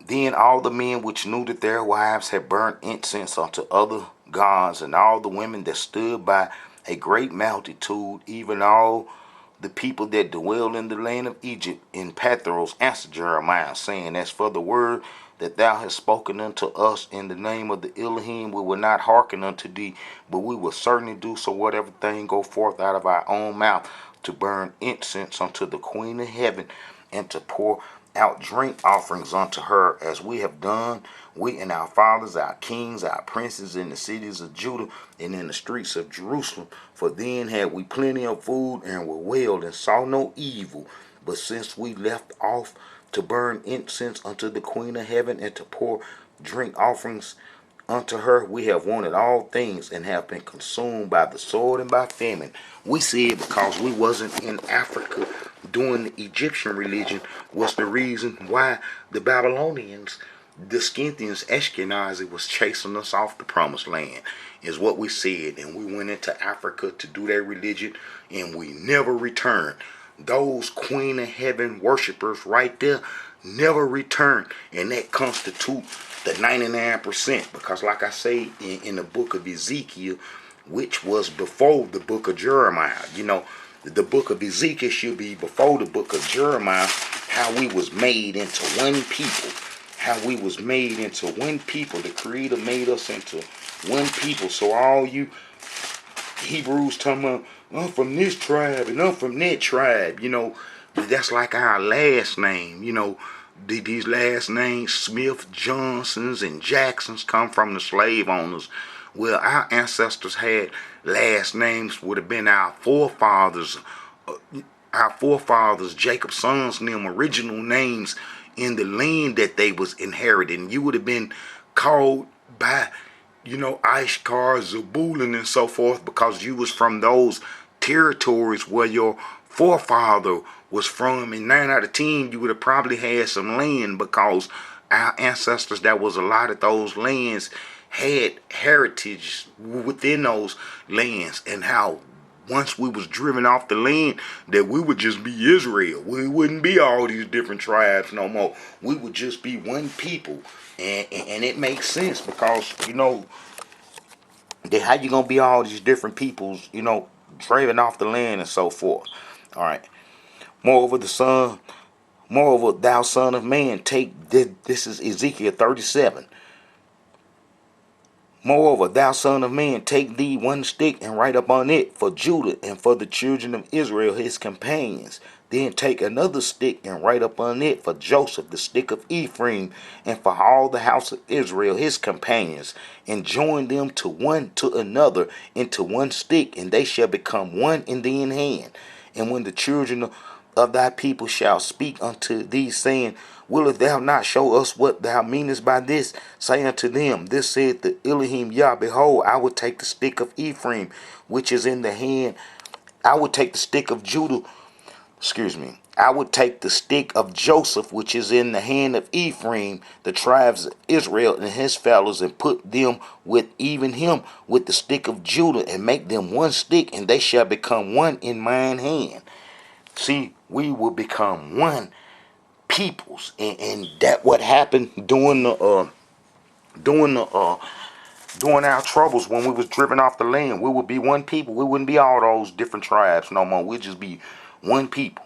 then all the men which knew that their wives had burnt incense unto other gods, and all the women that stood by, a great multitude, even all the people that dwell in the land of Egypt in Pathros, answered Jeremiah, saying, As for the word that thou hast spoken unto us in the name of the Elohim, we will not hearken unto thee, but we will certainly do so whatever thing go forth out of our own mouth, to burn incense unto the Queen of Heaven, and to pour out drink offerings unto her, as we have done, we and our fathers, our kings, our princes, in the cities of Judah and in the streets of Jerusalem. For then had we plenty of food, and were well, and saw no evil. But since we left off to burn incense unto the Queen of Heaven, and to pour drink offerings unto her, we have wanted all things, and have been consumed by the sword and by famine. We said because we wasn't in Africa doing the Egyptian religion was the reason why the Babylonians, the Scythians, Ashkenazi was chasing us off the promised land, is what we said. And we went into Africa to do their religion, and we never returned. Those Queen of Heaven worshipers right there never returned, and that constitute the 99%, because like I say in the book of Ezekiel, which was before the book of Jeremiah, the book of Ezekiel should be before the book of Jeremiah, how we was made into one people. How we was made into one people. The Creator made us into one people. So all you Hebrews talking about, I'm from this tribe and I'm from that tribe, that's like our last name, these last names, Smith, Johnsons, and Jacksons, come from the slave owners. Well, our ancestors had last names, would have been our forefathers, Jacob's sons, and them original names in the land that they was inheriting. You would have been called by, Ishkar, Zebulun, and so forth, because you was from those territories where your forefather was from. And 9 out of 10, you would have probably had some land, because our ancestors that was a lot of those lands had heritage within those lands, and how once we was driven off the land, that we would just be Israel. We wouldn't be all these different tribes no more. We would just be one people. And it makes sense, because, how you going to be all these different peoples, driven off the land and so forth. All right. Moreover, thou son of man, take, this is Ezekiel 37. Moreover, thou son of man, take thee one stick and write upon it for Judah and for the children of Israel his companions. Then take another stick and write upon it for Joseph, the stick of Ephraim, and for all the house of Israel his companions, and join them to one to another into one stick, and they shall become one in thine hand. And when the children of thy people shall speak unto thee, saying, Willest thou not show us what thou meanest by this? Say unto them, This saith the Elohim Yah, Behold, I will take the stick of Ephraim, which is in the hand. I will take the stick of Judah. I would take the stick of Joseph, which is in the hand of Ephraim, the tribes of Israel and his fellows, and put them with even him with the stick of Judah, and make them one stick, and they shall become one in mine hand. See, we will become one peoples, and that what happened during the during our troubles when we was driven off the land. We would be one people. We wouldn't be all those different tribes no more. We'd just be one people.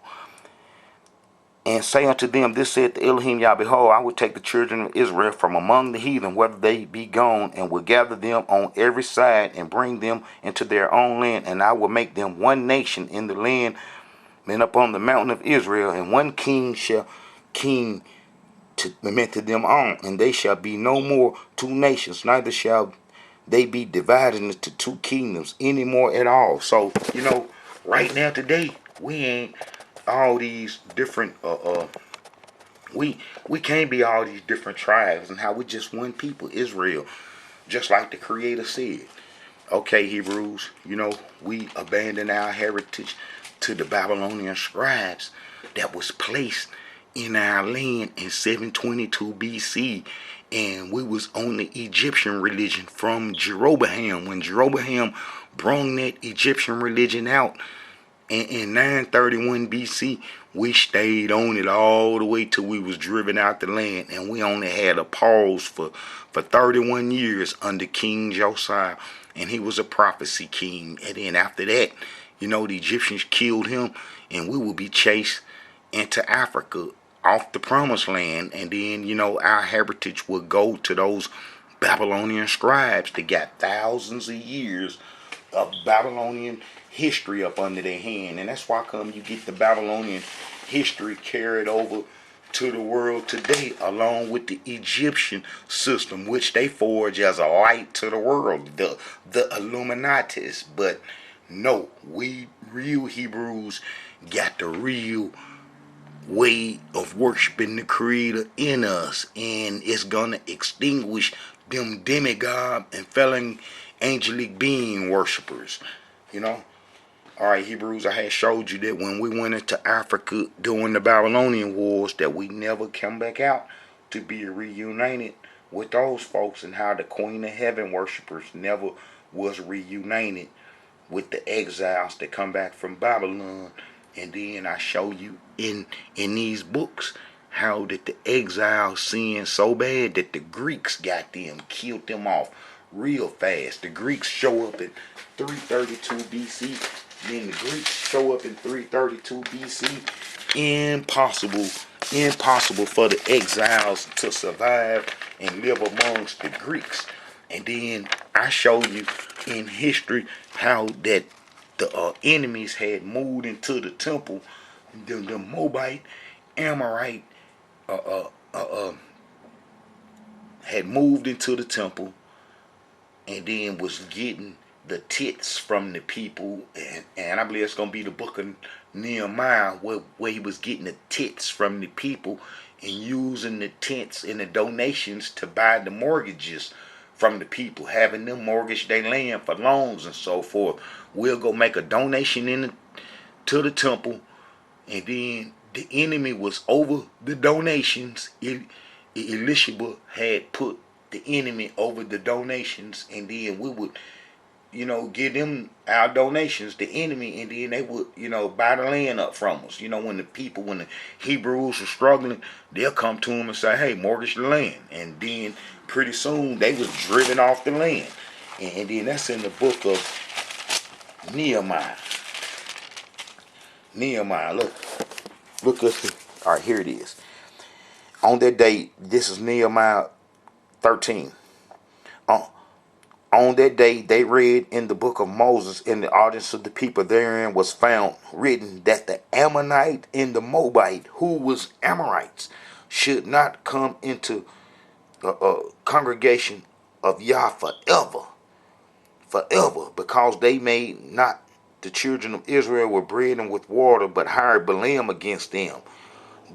And say unto them, this saith the Elohim Yah, behold, I will take the children of Israel from among the heathen, whether they be gone, and will gather them on every side, and bring them into their own land, and I will make them one nation in the land, and upon the mountain of Israel, and one king shall king to lament to them on, and they shall be no more two nations, neither shall they be divided into two kingdoms anymore at all. So, right now today, we ain't all these different we can't be all these different tribes, and how we just one people, Israel, just like the Creator said. Okay, Hebrews, we abandon our heritage to the Babylonian scribes that was placed in our land in 722 BC, and we was on the Egyptian religion from Jeroboam. When Jeroboam brung that Egyptian religion out in 931 BC, we stayed on it all the way till we was driven out the land, and we only had a pause for 31 years under King Josiah, and he was a prophecy king. And then after that, the Egyptians killed him, and we would be chased into Africa off the promised land, and then our heritage would go to those Babylonian scribes that got thousands of years of Babylonian history up under their hand. And that's why come you get the Babylonian history carried over to the world today, along with the Egyptian system, which they forge as a light to the world, the Illuminatis. But no, we real Hebrews got the real way of worshiping the Creator in us, and it's gonna extinguish them demigod and felon angelic being worshippers. Alright, Hebrews, I had showed you that when we went into Africa during the Babylonian wars, that we never come back out to be reunited with those folks, and how the Queen of Heaven worshippers never was reunited with the exiles that come back from Babylon. And then I show you in these books how that the exiles sinned so bad that the Greeks got them, killed them off real fast. The Greeks show up in 332 BC. Then the Greeks show up in 332 BC. Impossible for the exiles to survive and live amongst the Greeks. And then I show you in history how that the enemies had moved into the temple. The Moabite, Amorite had moved into the temple, and then was getting the tits from the people, and I believe it's gonna be the book of Nehemiah where he was getting the tits from the people and using the tents and the donations to buy the mortgages from the people, having them mortgage their land for loans and so forth. We'll go make a donation to the temple, and then the enemy was over the donations. Elisheba had put the enemy over the donations, and then we would give them our donations, the enemy, and then they would buy the land up from us. When the Hebrews were struggling, they'll come to them and say, hey, mortgage the land, and then pretty soon they was driven off the land. And then that's in the book of Nehemiah. Look at the, all right, here it is. On that day, this is Nehemiah 13. On that day, they read in the book of Moses, in the audience of the people, therein was found written that the Ammonite and the Moabite, who was Amorites, should not come into the congregation of Yah forever, because they made not the children of Israel with bread and with water, but hired Balaam against them,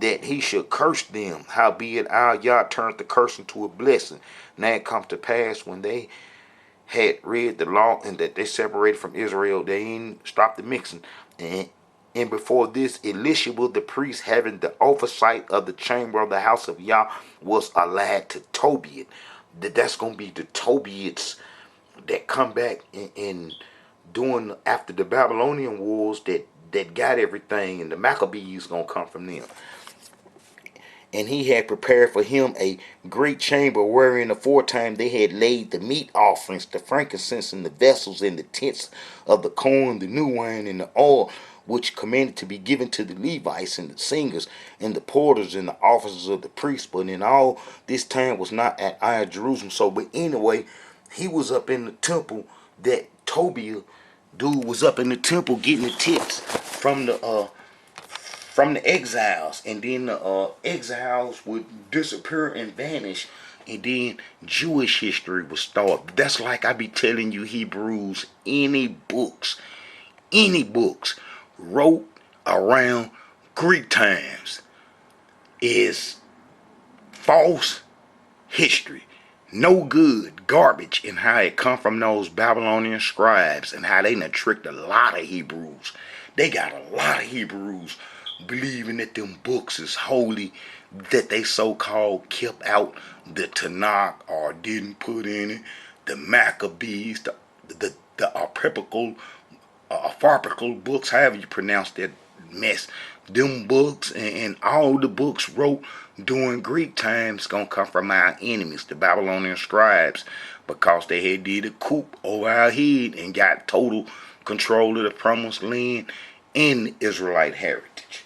that he should curse them. Howbeit our Yah turned the curse into a blessing. Now it comes to pass, when they had read the law and that they separated from Israel, they ain't stopped the mixing. And before this, Elisheba the priest, having the oversight of the chamber of the house of Yah, was allied to Tobiah. That's going to be the Tobiats that come back in doing after the Babylonian wars that got everything, and the Maccabees going to come from them. And he had prepared for him a great chamber wherein aforetime they had laid the meat offerings, the frankincense, and the vessels, and the tents of the corn, the new wine, and the oil, which commanded to be given to the Levites and the singers and the porters and the officers of the priests. But in all this time was not at Jerusalem. So, but anyway, he was up in the temple. That Tobiah dude was up in the temple getting the tips from the exiles, and then the exiles would disappear and vanish, and then Jewish history would start. That's like I be telling you, Hebrews, any books wrote around Greek times is false history. No good, garbage, and how it come from those Babylonian scribes and how they done tricked a lot of Hebrews. They got a lot of Hebrews believing that them books is holy, that they so-called kept out the Tanakh or didn't put in it, the Maccabees, the apocryphal books, however you pronounce that mess. Them books and all the books wrote during Greek times gonna come from our enemies, the Babylonian scribes, because they had did a coup over our head and got total control of the promised land and the Israelite heritage.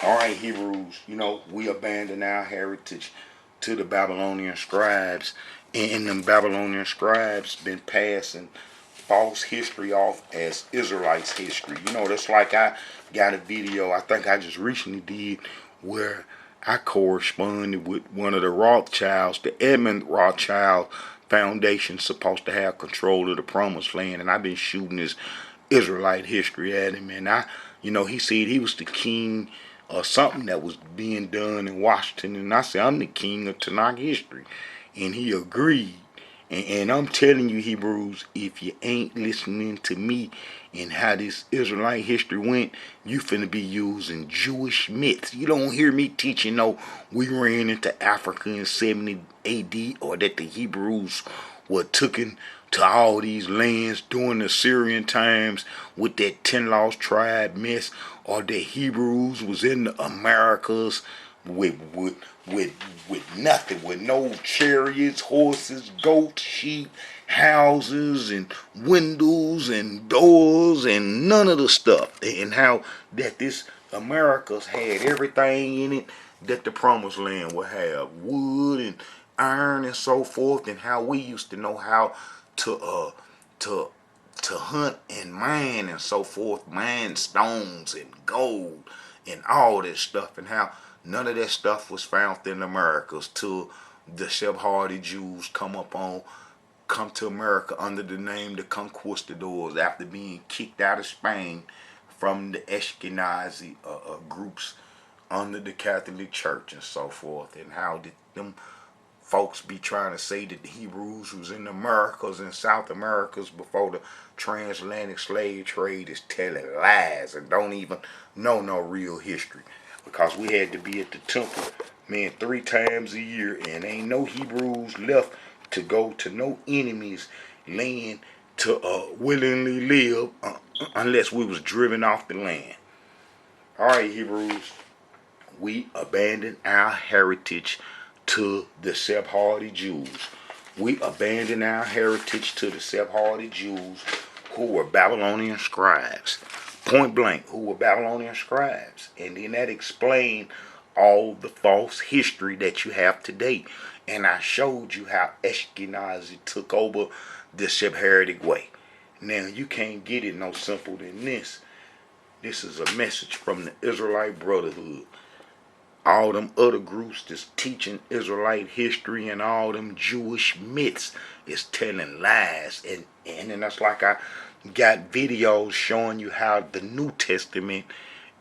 Alright, Hebrews, we abandon our heritage to the Babylonian scribes, and them Babylonian scribes been passing false history off as Israelites history. That's like I got a video I think I just recently did where I corresponded with one of the Rothschilds, the Edmund Rothschild Foundation, supposed to have control of the promised land, and I've been shooting this Israelite history at him, and he said he was the king or something that was being done in Washington, and I said I'm the king of Tanakh history, and he agreed. And I'm telling you, Hebrews, if you ain't listening to me and how this Israelite history went, you finna be using Jewish myths. You don't hear me teaching, we ran into Africa in 70 AD, or that the Hebrews were taken to all these lands during the Syrian times with that 10 lost tribe mess, or the Hebrews was in the Americas with nothing, with no chariots, horses, goats, sheep, houses, and windows and doors, and none of the stuff. And how that this Americas had everything in it that the promised land would have, wood and iron and so forth, and how we used to know how to hunt and mine and so forth, mine stones and gold and all that stuff, and how none of that stuff was found in the Americas till the Sephardi Jews come to America under the name the conquistadors after being kicked out of Spain from the Ashkenazi groups under the Catholic Church and so forth, and how did them folks be trying to say that the Hebrews was in the Americas and South Americas before the transatlantic slave trade is telling lies and don't even know no real history. Because we had to be at the temple, man, 3 times a year, and ain't no Hebrews left to go to no enemy's land to willingly live unless we was driven off the land. Alright, Hebrews, we abandoned our heritage to the Sephardi Jews. We abandoned our heritage to the Sephardi Jews, who were Babylonian scribes. Point blank, who were Babylonian scribes. And then that explained all the false history that you have today. And I showed you how Ashkenazi took over the Sephardic way. Now, you can't get it no simpler than this. This is a message from the Israelite Brotherhood. All them other groups that's teaching Israelite history and all them Jewish myths is telling lies. And then that's like I got videos showing you how the New Testament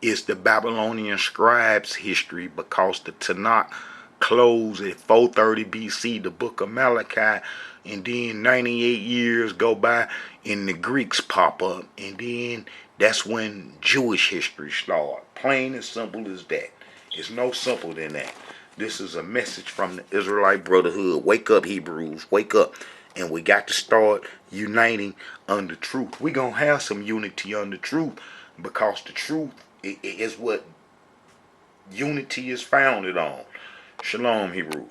is the Babylonian scribes history, because the Tanakh closed at 430 BC, the book of Malachi, and then 98 years go by and the Greeks pop up, and then that's when Jewish history starts. Plain and simple as that. It's no simpler than that. This is a message from the Israelite Brotherhood. Wake up, Hebrews. Wake up. And we got to start uniting under truth. We're going to have some unity under truth, because the truth is what unity is founded on. Shalom, Hebrews.